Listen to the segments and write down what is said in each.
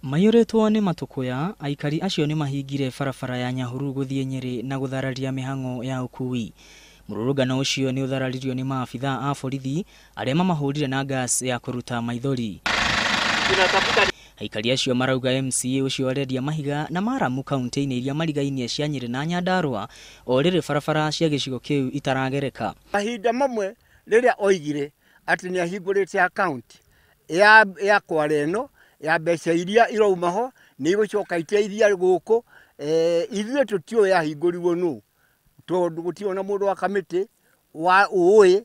Mayoretwo ni matukuya, aikari acio ni mahingire barabara ya Nyahururu guthie Nyeri na guthararia mihango ya ukui. Mururungano ucio ni uthararirio ni maafitha a borithi aria mamahurire na gas ya kuruta maithori. Aikari acio marauga MCA ucio arendia mahiga na maramu kaunti-ini iria marigainie cia Nyeri na Nyandarua o riri barabara cia gicigo kiu itaragereka. Mahinda mamwe riria oigire ati ni ahingurite account ya Kwareno ya mbeca iria irauma ho ni igucoka iteithia guku ithuĩ tutio yahingũrirwo nu tondu gutiona mundu wa kamiti wa uwe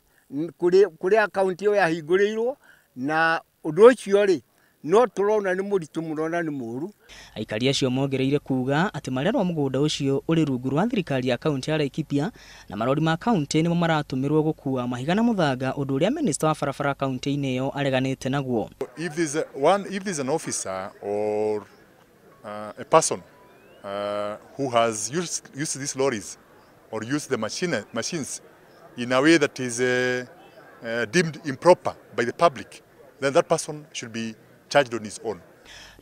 kuri account yo yahingũrirwo na undu ucio ri no turona ni muritu murona ni muru. Aikari acio mongereire kuga ati marerwa mugunda ucio uri rungu rwa thirikari ya kaunti ya Laikipia na marori ma kaunti nimo maratumirwo gukua mahiga na muthanga undu uria minister wa barabara kaunti-ini iyo areganite naguo. If there's an officer or a person who has used these lorries or used the machines in a way that is deemed improper by the public, then that person should be charged on his own.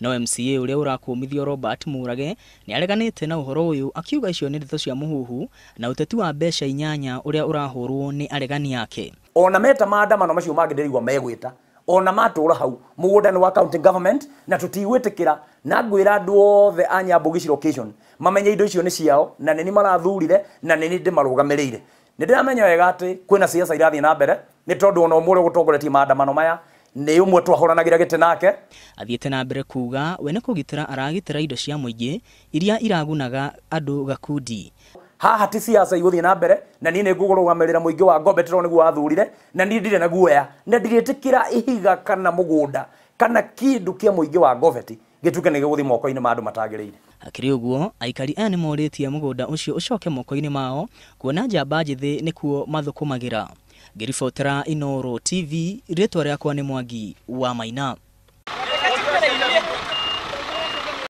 No MCA uria urakumithio Robert Murage ni areganite na uhoro uyu akiuga icio ni ndeto cia muhuhu na uteti wa mbeca inyanya uria urahurwo ni aregani yake. Ona meta maandamano macio mangidirigwo megwita ona matura hau mugunda ni wa county government na tutigwitikira na ngwira andu othe anyambo giciro location mamenye indo icio ni ciao na nini marathurire na nini ndimarugamirire. Ndiramenya wega ati kwina siasa irathie na mbere ni tondu ona umure gutongoretie maandamano maya ni umwe twahoranagira gite nake. Athiete na mbere kuga we ni kugitira aragitira indo cia muingi iria iragunaga andu gakundi. Haha ti siasa iguthie na mbere na ni ngugurugamirira muingi wa Ngobetero niguo athurire na ni ndire na guoya na ndiritikira ihiga kana mugunda kana kindu kia muingi wa Ngobeti gituke ni giguthie moko-ini ma andu matagirire. Akiri uguo aikari aya ni moritie mugunda ucio ucoke moko-ini mao kuona njamba njithi nikuo mathukumagira. Ngiribotera Inooro TV, ritwa riakwa ni Mwangi wa Maina.